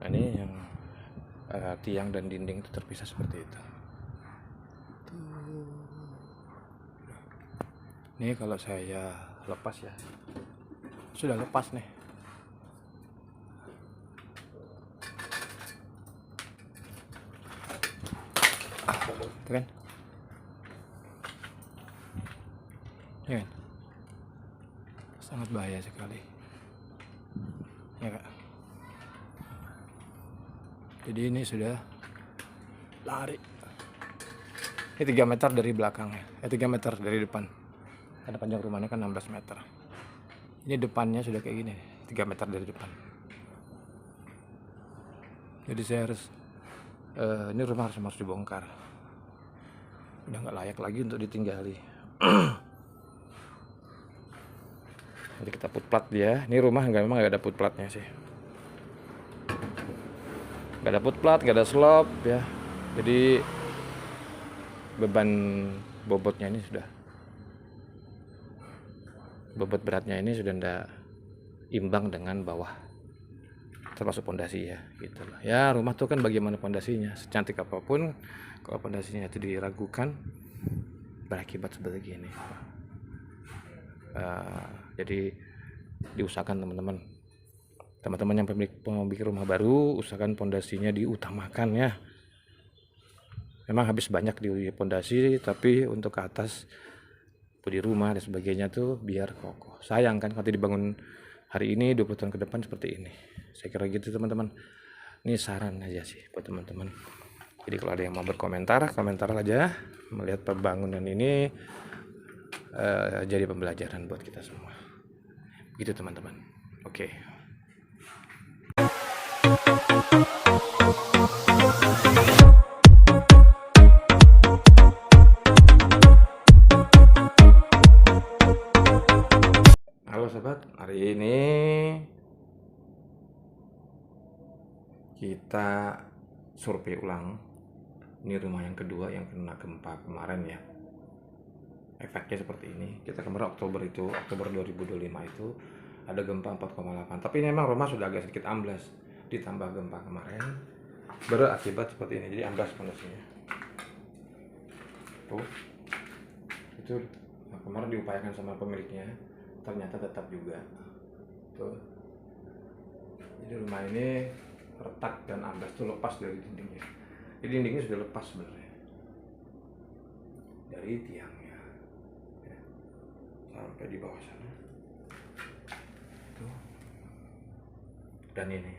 Nah, ini yang tiang dan dinding itu terpisah seperti itu. Ini kalau saya lepas ya, sudah lepas nih. Itu kan? Ya kan? Sangat bahaya sekali. Ya Kak. Jadi ini sudah lari. Ini 3 meter dari belakangnya. 3 meter dari depan. Karena panjang rumahnya kan 16 meter. Ini depannya sudah kayak gini, 3 meter dari depan. Jadi saya harus ini rumah harus dibongkar. Udah nggak layak lagi untuk ditinggali. Jadi kita put plat dia. Ini rumah memang nggak ada put platnya sih. Nggak ada put plat, nggak ada slop ya. Jadi beban bobotnya ini sudah, bobot beratnya ini sudah ndak imbang dengan bawah, termasuk pondasi ya, gitu loh. Ya rumah tuh kan bagaimana pondasinya, secantik apapun kalau pondasinya itu diragukan, berakibat seperti ini. Jadi diusahakan teman-teman yang mau bikin rumah baru, usahakan pondasinya diutamakan ya. Memang habis banyak di pondasi, tapi untuk ke atas di rumah dan sebagainya tuh biar kokoh. Sayang kan kalau dibangun hari ini 20 tahun ke depan seperti ini. Saya kira gitu teman-teman. Ini saran aja sih buat teman-teman. Jadi kalau ada yang mau berkomentar, komentar aja. Melihat pembangunan ini jadi pembelajaran buat kita semua. Gitu teman-teman. Oke. Halo sobat, hari ini kita survei ulang. Ini rumah yang kedua yang kena gempa kemarin ya. Efeknya seperti ini. Kita kemarin Oktober 2025 itu ada gempa 4,8. Tapi memang rumah sudah agak sedikit amblas. Ditambah gempa kemarin berakibat seperti ini. Jadi amblas pondasinya. Tuh. Itu kemarin diupayakan sama pemiliknya, ternyata tetap juga. Tuh. Jadi rumah ini retak dan amblas tuh lepas dari dindingnya. Jadi dindingnya sudah lepas sebenarnya dari tiangnya ya, sampai di bawah sana. Tuh. Dan ini,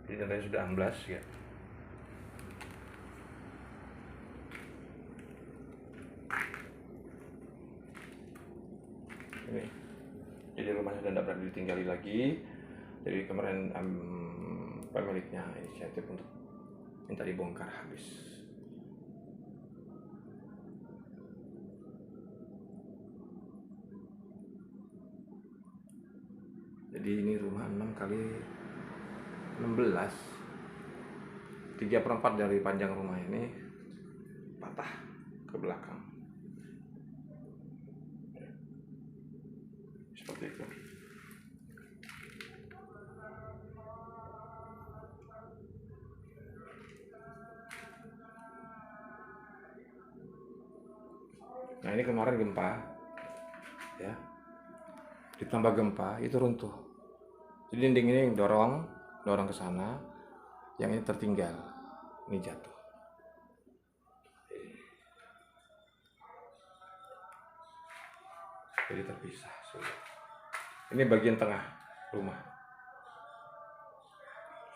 jadi tadi sudah amblas ya. Ini, jadi rumahnya sudah tidak berani ditinggali lagi. Jadi kemarin pemiliknya inisiatif untuk minta dibongkar habis. Jadi ini rumah 6 kali 16, 3/4 dari panjang rumah ini patah ke belakang. Seperti itu. Nah ini kemarin gempa ya, ditambah gempa itu runtuh. Jadi dinding ini dorong ke sana, yang ini tertinggal, ini jatuh. Jadi terpisah. Ini bagian tengah rumah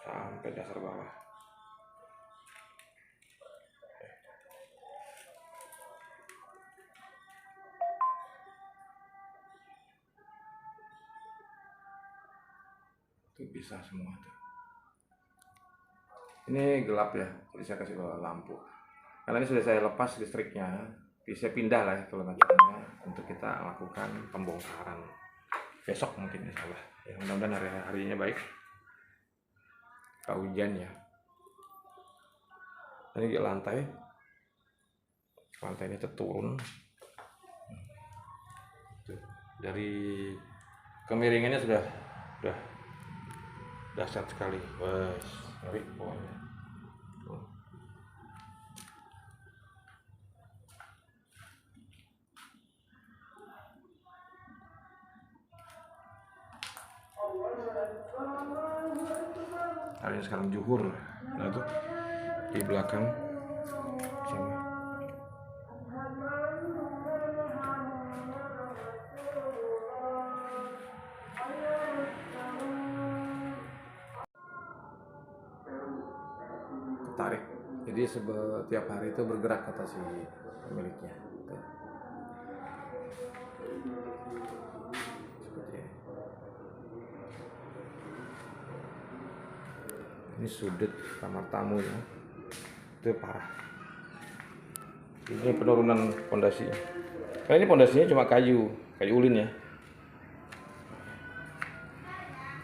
sampai dasar bawah. Itu bisa semua tuh. Ini gelap ya, jadi saya kasih lampu. Karena ini sudah saya lepas listriknya, bisa pindah lah ya kilometernya untuk kita lakukan pembongkaran besok mungkin insyaallah. Ya, mudah-mudahan harinya baik. Hujan ya. Ini di lantai ini turun. Dari kemiringannya sudah Dahsyat sekali. Wes, ngeri pokoknya. Hari ini sekarang zuhur. Nah tuh di belakang sama. Tarik. Jadi setiap hari itu bergerak kata si pemiliknya. Tuh. Seperti ini. Ini sudut kamar tamu ya. Itu parah. Ini penurunan pondasi. Karena ini pondasinya cuma kayu ulin ya.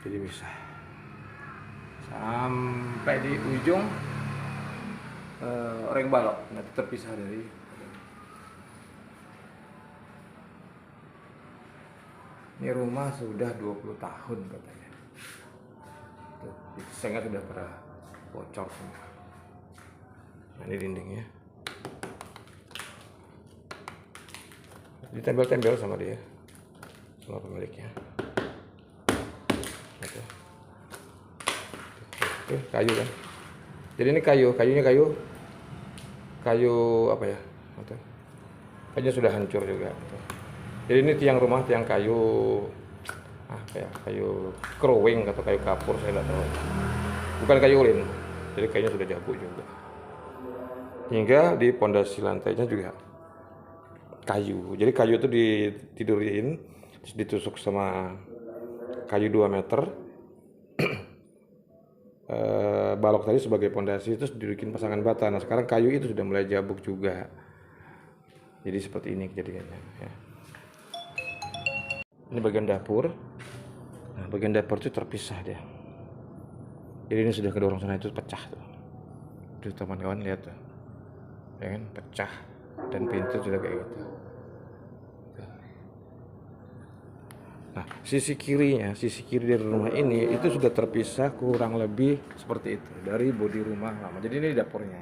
Jadi bisa sampai di ujung Reng Balok, nanti terpisah dari ini rumah sudah 20 tahun katanya. Tuh, sengnya sudah pernah bocor semua. Nah, ini dindingnya. Ditempel-tempel sama dia, sama pemiliknya. Itu kayu kan. Jadi ini kayunya kayu apa ya? Kayunya sudah hancur juga. Jadi ini tiang rumah, tiang kayu apa ya? Kayu kerowing atau kayu kapur, saya tidak tahu. Bukan kayu ulin. Jadi kayunya sudah jabuk juga. Hingga di pondasi lantainya juga kayu. Jadi kayu itu ditidurin, terus ditusuk sama kayu 2 meter. Balok tadi sebagai pondasi, terus dibikin pasangan bata. Nah sekarang kayu itu sudah mulai jabuk juga. Jadi seperti ini kejadiannya ya. Ini bagian dapur. Nah bagian dapur itu terpisah dia. Jadi ini sudah kedorong sana, itu pecah tuh. Tuh teman-teman lihat tuh, ya kan, pecah. Dan pintu sudah kayak gitu. Nah, sisi kiri dari rumah ini itu sudah terpisah kurang lebih seperti itu dari bodi rumah lama. Jadi ini dapurnya,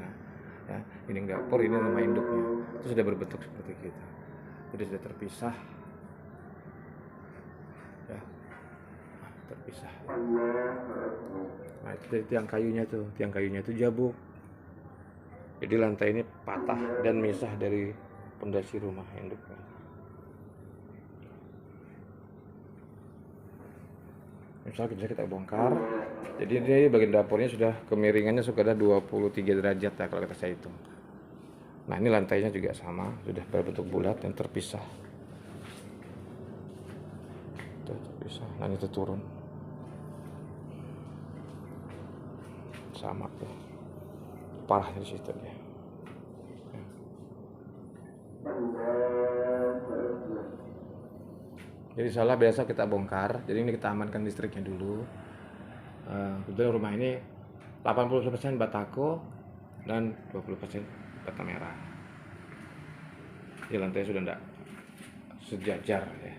ya. Ini dapur, ini rumah induknya. Itu sudah berbentuk seperti itu. Jadi sudah terpisah, ya, terpisah. Nah, itu dari tiang kayunya itu jabuk. Jadi lantai ini patah dan misah dari pondasi rumah induknya. Misalnya kita bongkar, jadi ini bagian dapurnya sudah kemiringannya sudah 23 derajat ya kalau saya hitung. Nah ini lantainya juga sama, sudah berbentuk bulat dan terpisah. Tuh, terpisah. Nah ini turun, sama tuh, parah di situ ya. Jadi salah biasa kita bongkar, jadi ini kita amankan listriknya dulu. Kebetulan rumah ini 80% batako dan 20% bata merah. Di lantai sudah tidak sejajar ya.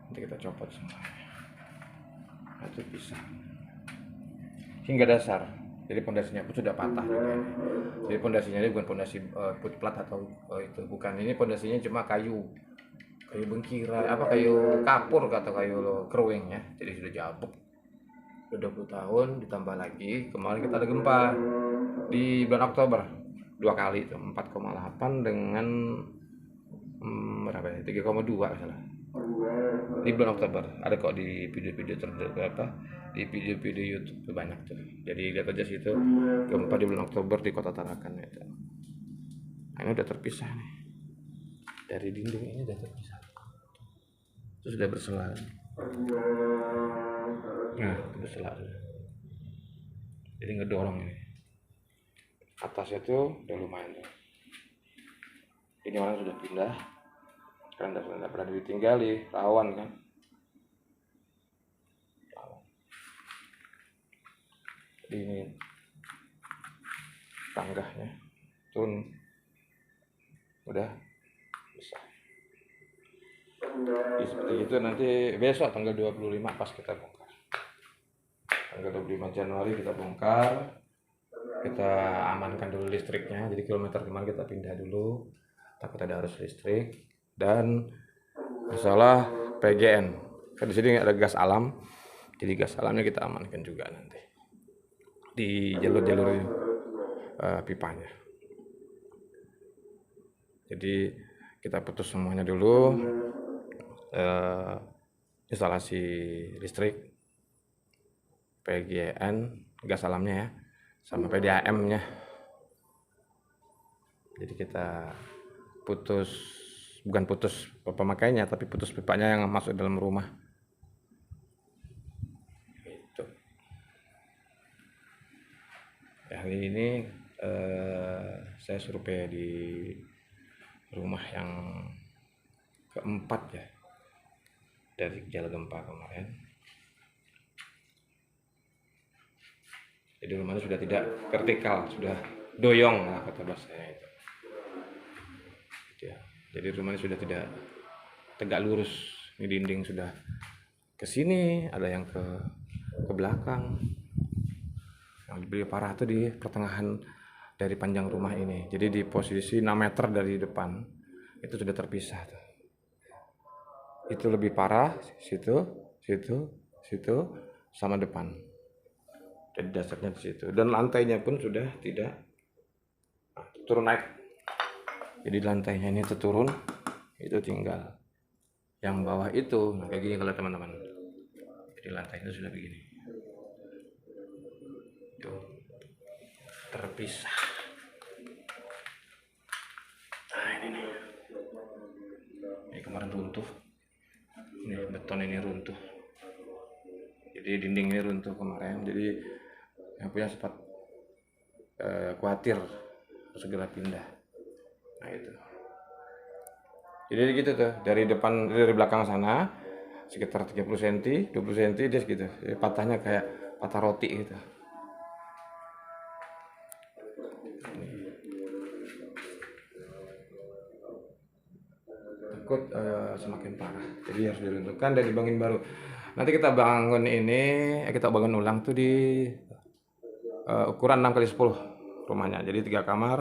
Nanti kita copot semua. Nah, itu bisa hingga dasar. Jadi pondasinya pun sudah patah juga. Jadi pondasinya ini bukan pondasi plat atau itu bukan. Ini pondasinya cuma kayu bengkira, kayu kapur atau kayu kerwing ya. Jadi sudah jabuk. Sudah 20 tahun, ditambah lagi kemarin kita ada gempa di bulan Oktober 2 kali itu 4,8 dengan berapa ya, 3,2 misalnya. Di bulan Oktober ada kok di video-video di video-video YouTube banyak tuh. Jadi lihat aja situ gempa di bulan Oktober di Kota Tarakan itu. Nah, ini udah terpisah nih. Dari dinding ini udah terpisah. Itu sudah bersela. Nah, itu bersela. Jadi ngedorong ini. Atasnya tuh udah lumayan tuh. Ini orang sudah pindah. Karena tidak pernah ditinggali, rawan kan. Jadi ini tangganya turun udah bisa. Seperti itu nanti besok tanggal 25 pas kita bongkar. Tanggal 25 Januari kita bongkar. Kita amankan dulu listriknya. Jadi kilometer kemarin kita pindah dulu. Takut ada arus listrik. Dan masalah PGN. Kan di sini ada gas alam. Jadi gas alamnya kita amankan juga nanti. Di jalur-jalur pipanya. Jadi kita putus semuanya dulu. Instalasi listrik, PGN, gas alamnya ya, sama PDAM-nya. Jadi kita bukan putus pemakainya, tapi putus pipanya yang masuk dalam rumah. Gitu. Hari ini saya survei di rumah yang keempat ya, dari gejala gempa kemarin. Jadi rumahnya sudah tidak vertikal, sudah doyong lah kata bahasanya itu. Ya, jadi rumahnya sudah tidak tegak lurus. Ini dinding sudah ke sini, ada yang ke belakang. Yang lebih parah itu di pertengahan dari panjang rumah ini. Jadi di posisi 6 meter dari depan itu sudah terpisah tuh. Itu lebih parah, situ sama depan. Jadi dasarnya di situ. Dan lantainya pun sudah tidak turun naik. Jadi lantainya ini turun, itu tinggal yang bawah itu. Nah, kayak gini kalau teman-teman. Jadi lantainya sudah begini. Tuh. Terpisah. Nah, ini nih. Ini kemarin runtuh. Ini beton ini runtuh. Jadi dinding ini runtuh kemarin. Jadi yang punya sempat khawatir harus segera pindah. Nah itu. Jadi gitu tuh, dari belakang sana sekitar 30 cm, 20 cm dia segitu. Jadi patahnya kayak patah roti gitu. Takut semakin parah. Jadi harus diruntuhkan dan dibangun baru. Nanti kita bangun kita bangun ulang tuh di ukuran 6x10 rumahnya. Jadi 3 kamar,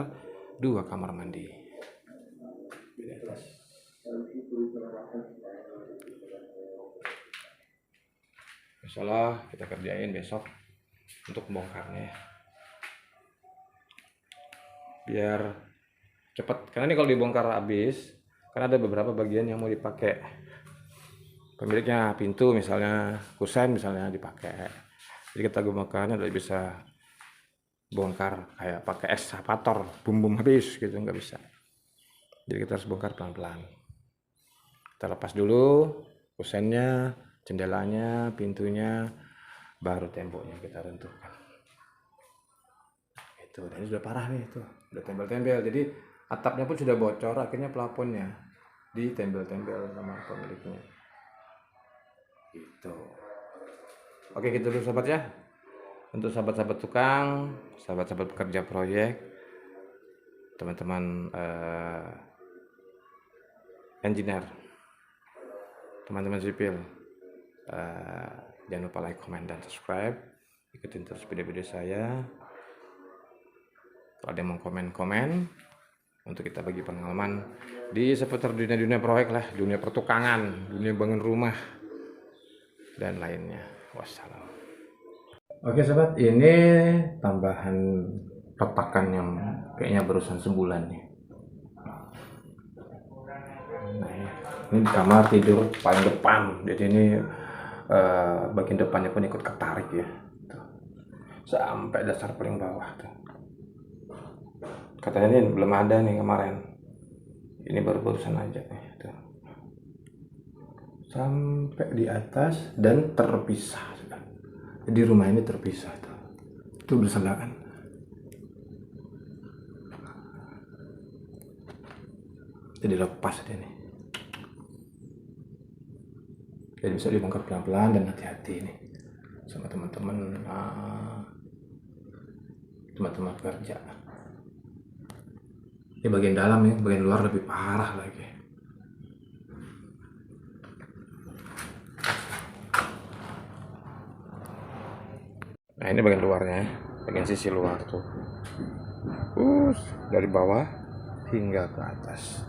2 kamar mandi. Insyaallah kita kerjain besok untuk bongkarnya. Biar cepat. Karena ini kalau dibongkar habis, kan ada beberapa bagian yang mau dipakai. Pemiliknya pintu misalnya, kusen misalnya dipakai. Jadi kita bongkarnya udah bisa bongkar kayak pakai ekskavator, bum habis gitu, nggak bisa. Jadi kita harus bongkar pelan-pelan. Kita lepas dulu kusennya, jendelanya, pintunya, baru temboknya kita runtuhkan. Itu, dan ini sudah parah nih, itu udah tembel-tembel. Jadi atapnya pun sudah bocor, akhirnya plafonnya ditembel-tembel sama pemiliknya. Gitu. Oke, gitu dulu sahabat ya. Untuk sahabat-sahabat tukang, sahabat-sahabat pekerja proyek, teman-teman engineer, teman-teman sipil, jangan lupa like, comment, dan subscribe. Ikutin terus video-video saya. Kalau ada yang mau komen-komen untuk kita bagi pengalaman di seputar dunia proyek lah, dunia pertukangan, dunia bangun rumah dan lainnya. Wassalam. Oke sahabat, ini tambahan petakan yang kayaknya barusan sebulan nih. Nah, ini di kamar tidur paling depan, jadi ini bagian depannya pun ikut ketarik ya, tuh. Sampai dasar paling bawah tuh. Katanya ini belum ada nih kemarin, ini barusan aja nih tuh. Sampai di atas dan terpisah. Jadi rumah ini terpisah tuh. Itu bersebelahan. Jadi lepas dia nih. Jadi bisa dibongkar pelan-pelan dan hati-hati nih sama teman-teman kerja. Ini bagian dalam ya, bagian luar lebih parah lagi. Nah ini bagian luarnya, bagian sisi luar tuh, dari bawah hingga ke atas.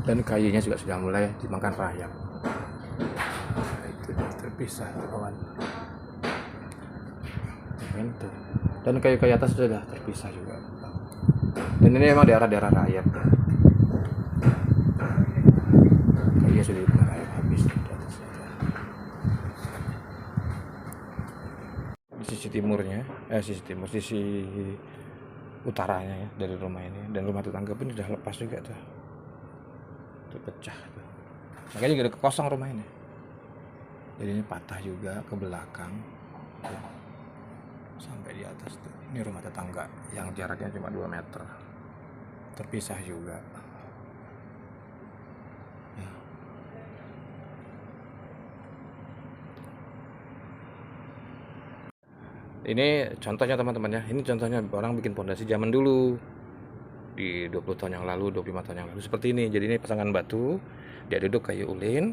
Dan kayunya juga sudah mulai dimakan rayap. Nah, itu terpisah kawan. Itu. Dan kayu-kayu atas sudah terpisah juga. Dan ini memang daerah-daerah rayap. Kayunya sudah dimakan rayap habis di atas. Di sisi timurnya, sisi utaranya ya dari rumah ini, dan rumah tetangga pun sudah lepas juga tuh, pecah tuh. Makanya juga kosong rumah ini, jadi ini patah juga ke belakang tuh, sampai di atas tuh. Ini rumah tetangga yang jaraknya cuma 2 meter, terpisah juga ya. Ini contohnya teman-teman ya, ini contohnya orang bikin pondasi zaman dulu di 20 tahun yang lalu, 25 tahun yang lalu seperti ini. Jadi ini pasangan batu, dia duduk kayu ulin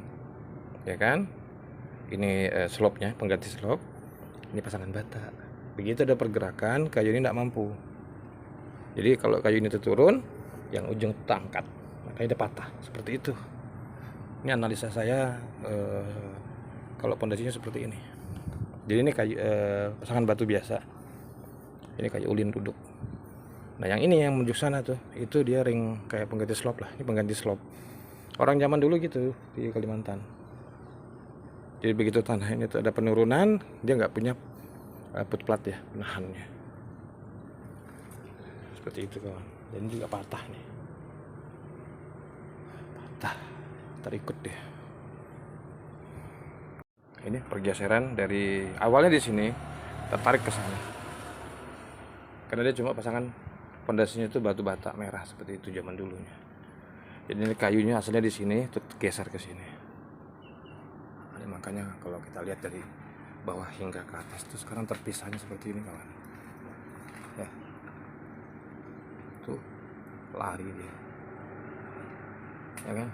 ya kan, ini slopnya, pengganti slop, ini pasangan bata. Begitu ada pergerakan, kayu ini tidak mampu, jadi kalau kayu ini turun, yang ujung terangkat, makanya dia patah seperti itu. Ini analisa saya kalau pondasinya seperti ini. Jadi ini kayu pasangan batu biasa, ini kayu ulin duduk. Nah yang ini yang menuju sana tuh, itu dia ring kayak pengganti slop lah. Ini pengganti slop. Orang zaman dulu gitu di Kalimantan. Jadi begitu tanah ini tuh ada penurunan, dia nggak punya put-plat ya penahannya. Seperti itu kawan. Dan ini juga patah nih. Patah, terikut deh. Ini pergeseran dari awalnya di sini tertarik ke sana. Karena dia cuma pasangan pondasinya itu batu bata merah seperti itu zaman dulunya. Jadi ini kayunya asalnya di sini, terus geser ke sini. Nah, makanya kalau kita lihat dari bawah hingga ke atas itu sekarang terpisahnya seperti ini kawan. Ya, tuh lari dia, ya kan?